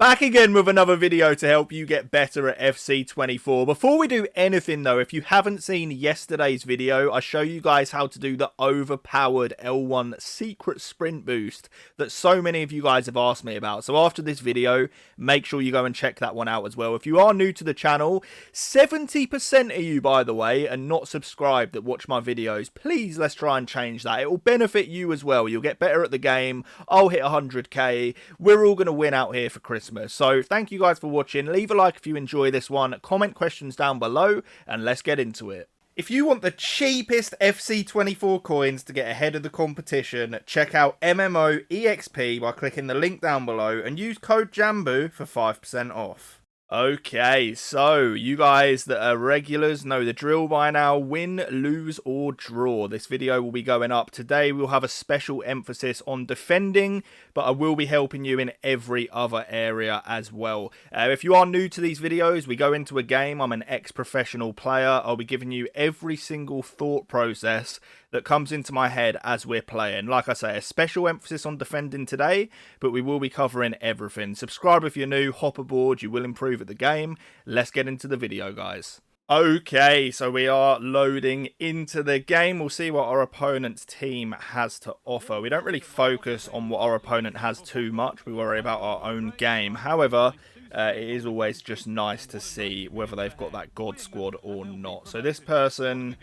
Back again with another video to help you get better at FC24. Before we do anything though, if you haven't seen yesterday's video, I show you guys how to do the overpowered L1 secret sprint boost that so many of you guys have asked me about. So after this video, make sure you go and check that one out as well. If you are new to the channel, 70% of you, by the way, are not subscribed that watch my videos. Please, let's try and change that. It will benefit you as well. You'll get better at the game. I'll hit 100k. We're all going to win out here for Christmas. So thank you guys for watching. Leave a like if you enjoy this one. Comment questions down below and let's get into it. If you want the cheapest FC24 coins to get ahead of the competition, check out MMOEXP by clicking the link down below and use code JambooUK for 5% off. Okay, so you guys that are regulars know the drill by now. Win, lose or draw. This video will be going up. Today we'll have a special emphasis on defending, but I will be helping you in every other area as well. If you are new to these videos, we go into a game. I'm an ex-professional player. I'll be giving you every single thought process that comes into my head as we're playing. Like I say, a special emphasis on defending today, but we will be covering everything. Subscribe if you're new, hop aboard, you will improve at the game. Let's get into the video, guys. Okay, so we are loading into the game. We'll see what our opponent's team has to offer. We don't really focus on what our opponent has too much. We worry about our own game. However, it is always just nice to see whether they've got that God squad or not. So this person,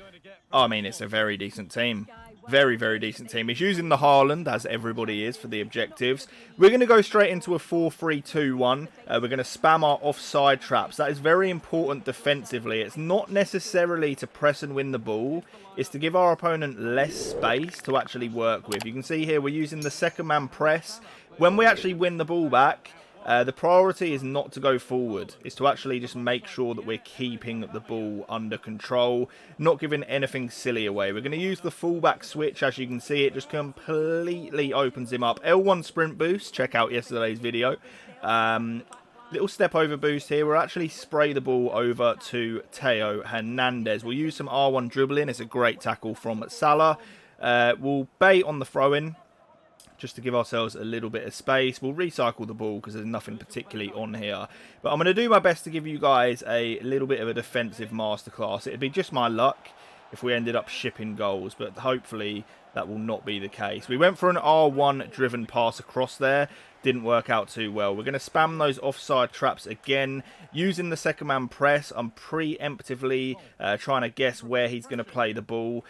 I mean, it's a very decent team. Very, very decent team. He's using the Haaland, as everybody is, for the objectives. We're going to go straight into a 4-3-2-1. We're going to spam our offside traps. That is very important defensively. It's not necessarily to press and win the ball. It's to give our opponent less space to actually work with. You can see here we're using the second man press. When we actually win the ball back, the priority is not to go forward. It's to actually just make sure that we're keeping the ball under control, not giving anything silly away. We're going to use the fullback switch. As you can see, it just completely opens him up. L1 sprint boost. Check out yesterday's video. Little step over boost here. We'll actually spray the ball over to Theo Hernandez. We'll use some R1 dribbling. It's a great tackle from Salah. We'll bait on the throw-in, just to give ourselves a little bit of space. We'll recycle the ball because there's nothing particularly on here. But I'm going to do my best to give you guys a little bit of a defensive masterclass. It'd be just my luck if we ended up shipping goals, but hopefully that will not be the case. We went for an R1 driven pass across there. Didn't work out too well. We're going to spam those offside traps again. Using the second man press, I'm preemptively trying to guess where he's going to play the ball.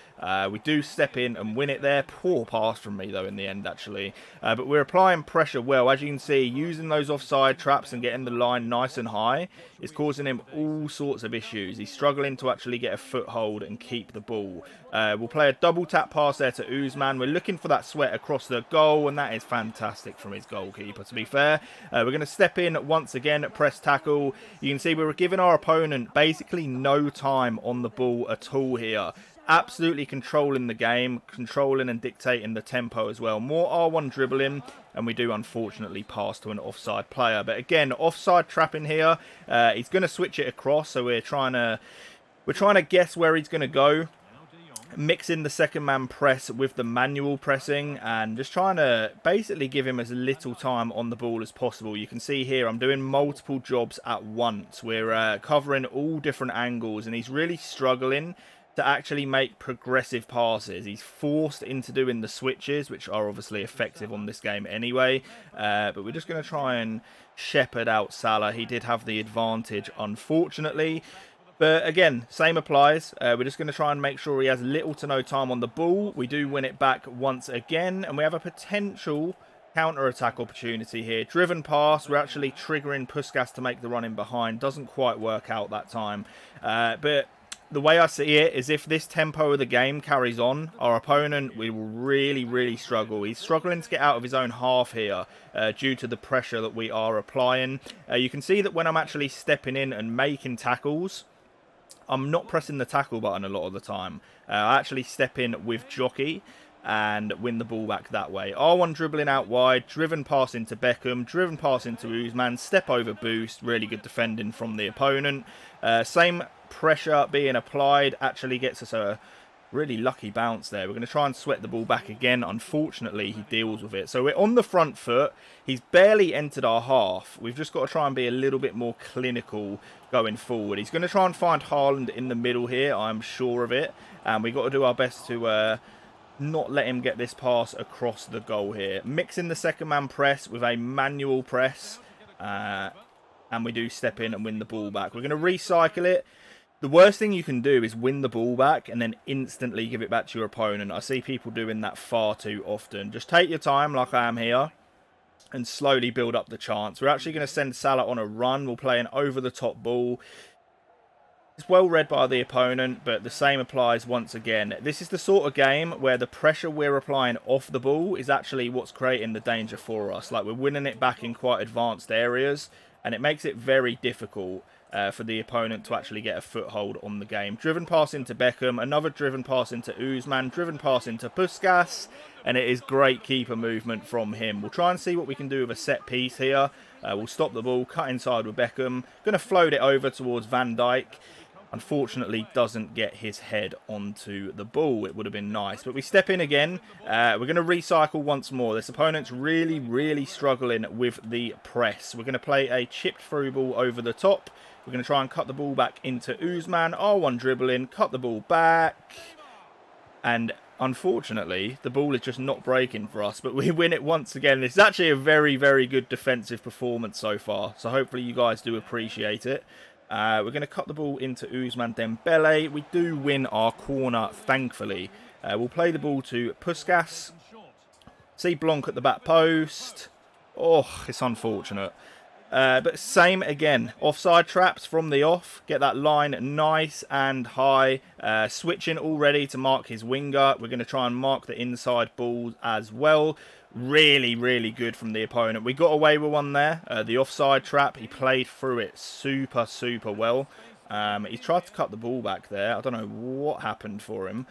We do step in and win it there. Poor pass from me, though, in the end, actually. But we're applying pressure well. As you can see, using those offside traps and getting the line nice and high is causing him all sorts of issues. He's struggling to actually get a foothold and keep the ball. We'll play a double tap pass there to Usman. We're looking for that sweat across the goal, and that is fantastic from his goalkeeper, to be fair. We're going to step in once again, press tackle. You can see we're giving our opponent basically no time on the ball at all here. Absolutely controlling the game, controlling and dictating the tempo as well. More R1 dribbling, and we do unfortunately pass to an offside player. But again, offside trapping here. He's going to switch it across, so we're trying to guess where he's going to go. Mixing the second man press with the manual pressing and just trying to basically give him as little time on the ball as possible. You can see here I'm doing multiple jobs at once. We're covering all different angles, and he's really struggling to actually make progressive passes. He's forced into doing the switches, which are obviously effective on this game anyway. But we're just going to try and shepherd out Salah. He did have the advantage, unfortunately. But again, same applies. We're just going to try and make sure he has little to no time on the ball. We do win it back once again, and we have a potential counter-attack opportunity here. Driven pass, we're actually triggering Puskas to make the run in behind. Doesn't quite work out that time. But the way I see it is if this tempo of the game carries on, our opponent will really, really struggle. He's struggling to get out of his own half here due to the pressure that we are applying. You can see that when I'm actually stepping in and making tackles, I'm not pressing the tackle button a lot of the time. I actually step in with jockey and win the ball back that way. R1 dribbling out wide, driven pass into Beckham, driven pass into Usman, step over boost, really good defending from the opponent. Same pressure being applied actually gets us a Really lucky bounce there. We're going to try and sweat the ball back again. Unfortunately, he deals with it. So we're on the front foot. He's barely entered our half. We've just got to try and be a little bit more clinical going forward. He's going to try and find Haaland in the middle here. I'm sure of it. And we've got to do our best to not let him get this pass across the goal here. Mixing the second man press with a manual press. And we do step in and win the ball back. We're going to recycle it. The worst thing you can do is win the ball back and then instantly give it back to your opponent. I see people doing that far too often. Just take your time like I am here and slowly build up the chance. We're actually going to send Salah on a run. We'll play an over-the-top ball. It's well read by the opponent, but the same applies once again. This is the sort of game where the pressure we're applying off the ball is actually what's creating the danger for us. Like, we're winning it back in quite advanced areas, and it makes it very difficult for the opponent to actually get a foothold on the game. Driven pass into Beckham, another driven pass into Usman, driven pass into Puskas, and it is great keeper movement from him. We'll try and see what we can do with a set piece here. We'll stop the ball, cut inside with Beckham, going to float it over towards Van Dijk. Unfortunately, doesn't get his head onto the ball. It would have been nice. But we step in again. We're going to recycle once more. This opponent's really, really struggling with the press. We're going to play a chipped through ball over the top. We're going to try and cut the ball back into Usman. R1 dribbling, cut the ball back. And unfortunately, the ball is just not breaking for us. But we win it once again. This is actually a very, very good defensive performance so far. So hopefully you guys do appreciate it. We're going to cut the ball into Ousmane Dembele. We do win our corner, thankfully. We'll play the ball to Puskas. See Blanc at the back post. Oh, it's unfortunate. But same again. Offside traps from the off. Get that line nice and high. Switching already to mark his winger. We're going to try and mark the inside balls as well. Really, really good from the opponent. We got away with one there. The offside trap. He played through it super, super well. He tried to cut the ball back there. I don't know what happened for him.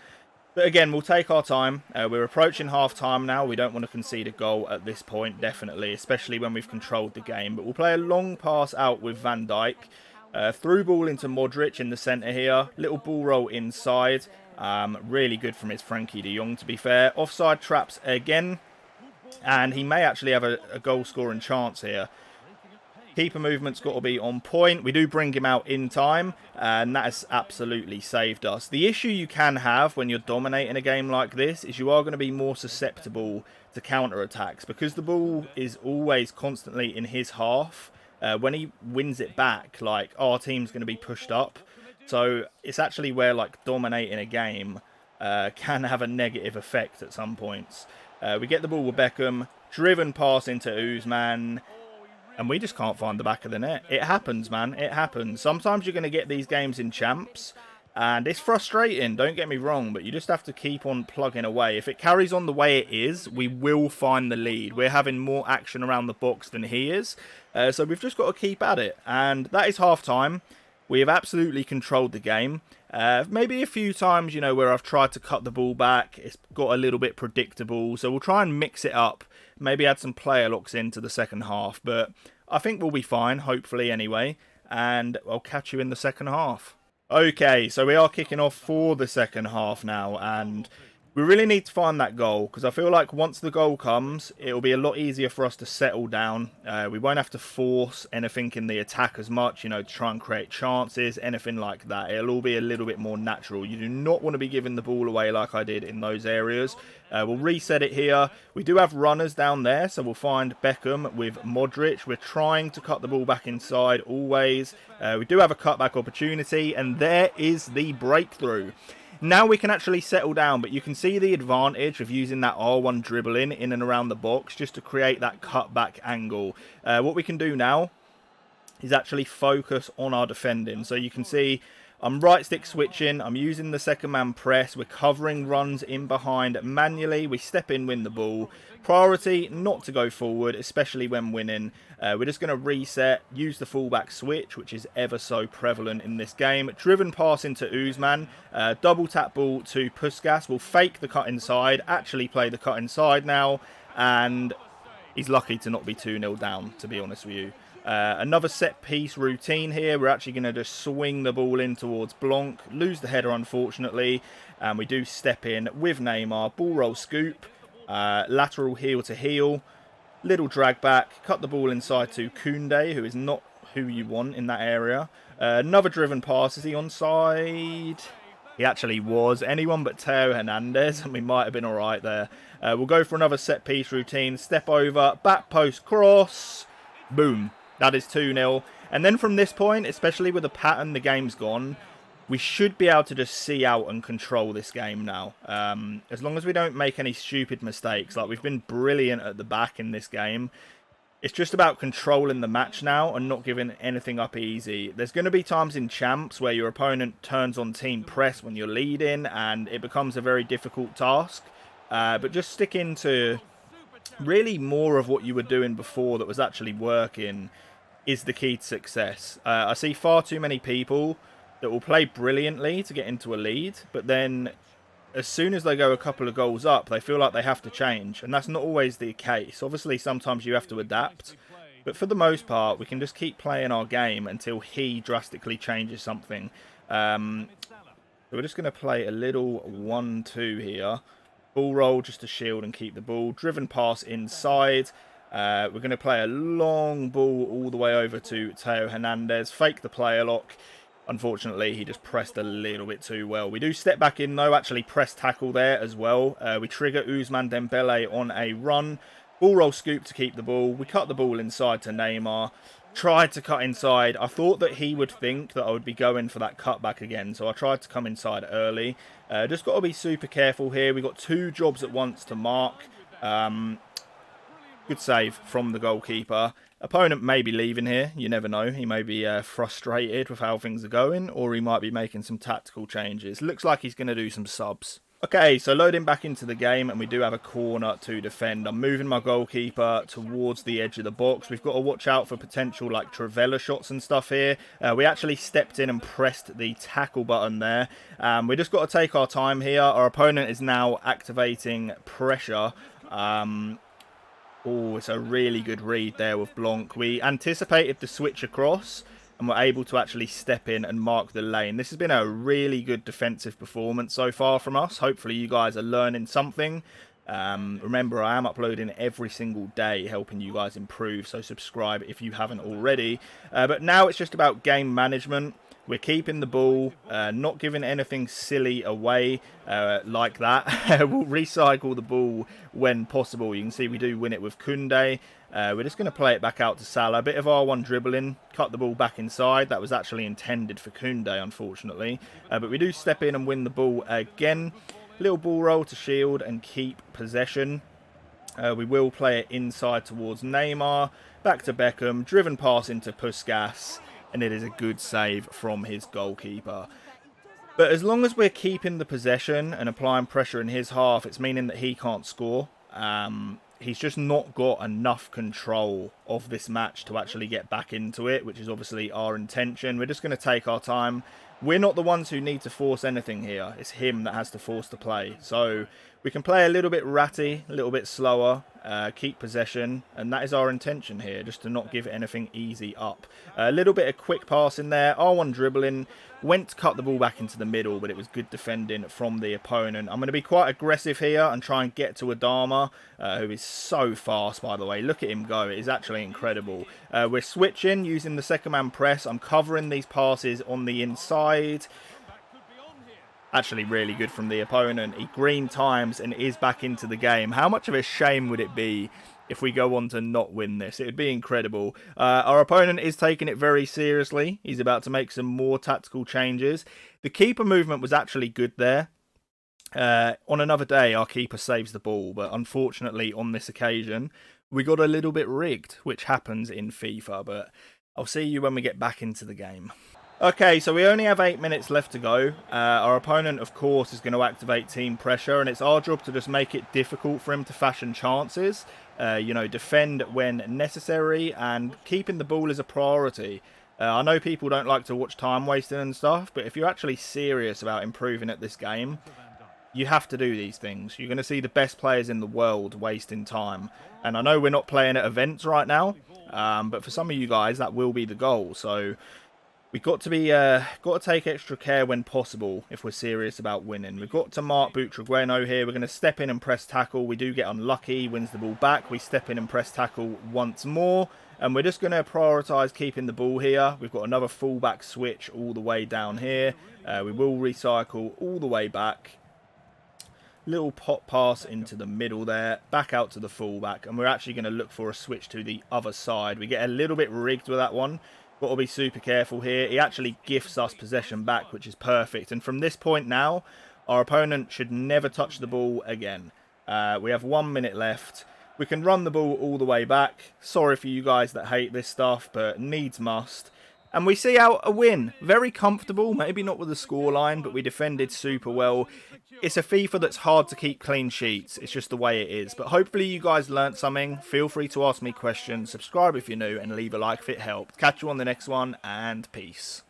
But again, we'll take our time. We're approaching half-time now. We don't want to concede a goal at this point, definitely, especially when we've controlled the game. But we'll play a long pass out with Van Dijk. Through ball into Modric in the centre here. Little ball roll inside. Really good from his Frankie de Jong, to be fair. Offside traps again. And he may actually have a goal-scoring chance here. Keeper movement's got to be on point. We do bring him out in time, and that has absolutely saved us. The issue you can have when you're dominating a game like this is you are going to be more susceptible to counter-attacks. Because the ball is always constantly in his half, when he wins it back, like, our team's going to be pushed up. So it's actually where, like, dominating a game can have a negative effect at some points. We get the ball with Beckham, driven pass into Usman, and we just can't find the back of the net. It happens, man. It happens. Sometimes you're going to get these games in champs, and it's frustrating, don't get me wrong, but you just have to keep on plugging away. If it carries on the way it is, we will find the lead. We're having more action around the box than he is, so we've just got to keep at it. And that is half-time. We have absolutely controlled the game. Maybe a few times, you know, where I've tried to cut the ball back, it's got a little bit predictable. So we'll try and mix it up. Maybe add some player locks into the second half. But I think we'll be fine, hopefully anyway. And I'll catch you in the second half. Okay, so we are kicking off for the second half now. And we really need to find that goal, because I feel like once the goal comes, it'll be a lot easier for us to settle down. We won't have to force anything in the attack as much, you know, to try and create chances, anything like that. It'll all be a little bit more natural. You do not want to be giving the ball away like I did in those areas. We'll reset it here. We do have runners down there, so we'll find Beckham with Modric. We're trying to cut the ball back inside always. We do have a cutback opportunity, and there is the breakthrough. Now we can actually settle down, but you can see the advantage of using that R1 dribbling in and around the box just to create that cutback angle. What we can do now is actually focus on our defending. So you can see I'm right stick switching, I'm using the second man press, we're covering runs in behind manually, we step in, win the ball. Priority not to go forward, especially when winning. We're just going to reset, use the fullback switch, which is ever so prevalent in this game. Driven pass into Usman, double tap ball to Puskas. We'll fake the cut inside, actually play the cut inside now, and he's lucky to not be 2-0 down, to be honest with you. Another set piece routine here. We're actually going to just swing the ball in towards Blanc, lose the header unfortunately, and we do step in with Neymar, ball roll scoop, lateral heel to heel, little drag back, cut the ball inside to Koundé, who is not who you want in that area. Another driven pass. Is he onside? He actually was. Anyone but Teo Hernandez, and we might have been alright there. We'll go for another set piece routine. Step over, back post cross. Boom. That is 2-0. And then from this point, especially with the pattern the game's gone, we should be able to just see out and control this game now. As long as we don't make any stupid mistakes. Like, we've been brilliant at the back in this game. It's just about controlling the match now and not giving anything up easy. There's going to be times in champs where your opponent turns on team press when you're leading and it becomes a very difficult task. But just sticking to really more of what you were doing before that was actually working is the key to success. I see far too many people that will play brilliantly to get into a lead, but then as soon as they go a couple of goals up, they feel like they have to change, and that's not always the case. Obviously, sometimes you have to adapt, but for the most part, we can just keep playing our game until he drastically changes something. So we're just going to play a little 1-2 here. Ball roll just to shield and keep the ball. Driven pass inside. We're going to play a long ball all the way over to Teo Hernandez. Fake the player lock. Unfortunately, he just pressed a little bit too well. We do step back in, though. Actually, press tackle there as well. We trigger Ousmane Dembele on a run. Ball roll scoop to keep the ball. We cut the ball inside to Neymar. Tried to cut inside. I thought that he would think that I would be going for that cutback again. So I tried to come inside early. Just got to be super careful here. We got two jobs at once to mark. Good save from the goalkeeper. Opponent may be leaving here. You never know. He may be frustrated with how things are going, or he might be making some tactical changes. Looks like he's going to do some subs. Okay, so loading back into the game, and we do have a corner to defend. I'm moving my goalkeeper towards the edge of the box. We've got to watch out for potential like Trivela shots and stuff here. We actually stepped in and pressed the tackle button there. We just got to take our time here. Our opponent is now activating pressure. Oh, it's a really good read there with Blanc. We anticipated the switch across and were able to actually step in and mark the lane. This has been a really good defensive performance so far from us. Hopefully you guys are learning something. Remember, I am uploading every single day, helping you guys improve, so subscribe if you haven't already. But now it's just about game management. We're keeping the ball, not giving anything silly away like that. We'll recycle the ball when possible. You can see we do win it with Koundé. We're just going to play it back out to Salah. A bit of R1 dribbling, cut the ball back inside. That was actually intended for Koundé, unfortunately. But we do step in and win the ball again. Little ball roll to shield and keep possession. We will play it inside towards Neymar. Back to Beckham. Driven pass into Puskas. And it is a good save from his goalkeeper. But as long as we're keeping the possession and applying pressure in his half, it's meaning that he can't score. He's just not got enough control of this match to actually get back into it, which is obviously our intention. We're just going to take our time. We're not the ones who need to force anything here. It's him that has to force the play. So we can play a little bit ratty, a little bit slower, keep possession, and that is our intention here, just to not give anything easy up. A little bit of quick pass in there, R1 dribbling, went to cut the ball back into the middle, but it was good defending from the opponent. I'm going to be quite aggressive here and try and get to Adama, who is so fast, by the way. Look at him go. It is actually incredible. We're switching, using the second man press. I'm covering these passes on the inside. Actually really good from the opponent. He green times and is back into the game. How much of a shame would it be if we go on to not win this? It would be incredible. Our opponent is taking it very seriously. He's about to make some more tactical changes. The keeper movement was actually good there. On another day, our keeper saves the ball, but unfortunately on this occasion, we got a little bit rigged, which happens in FIFA, but I'll see you when we get back into the game. Okay, so we only have 8 minutes left to go. Our opponent, of course, is going to activate team pressure, and it's our job to just make it difficult for him to fashion chances. You know, defend when necessary, and keeping the ball is a priority. I know people don't like to watch time wasting and stuff, but if you're actually serious about improving at this game, You have to do these things. You're going to see the best players in the world wasting time. And I know we're not playing at events right now, but for some of you guys, that will be the goal. So we've got to take extra care when possible if we're serious about winning. We've got to mark Butragueno here. We're going to step in and press tackle. We do get unlucky, wins the ball back. We step in and press tackle once more. And we're just going to prioritise keeping the ball here. We've got another fullback switch all the way down here. We will recycle all the way back. Little pop pass into the middle there, back out to the fullback, and we're actually going to look for a switch to the other side. We get a little bit rigged with that one. Got to be super careful here. He actually gifts us possession back, which is perfect. And from this point now, our opponent should never touch the ball again. We have 1 minute left. We can run the ball all the way back. Sorry for you guys that hate this stuff, but needs must. And we see out a win. Very comfortable, maybe not with the scoreline, but we defended super well. It's a FIFA that's hard to keep clean sheets. It's just the way it is. But hopefully you guys learnt something. Feel free to ask me questions. Subscribe if you're new and leave a like if it helped. Catch you on the next one, and peace.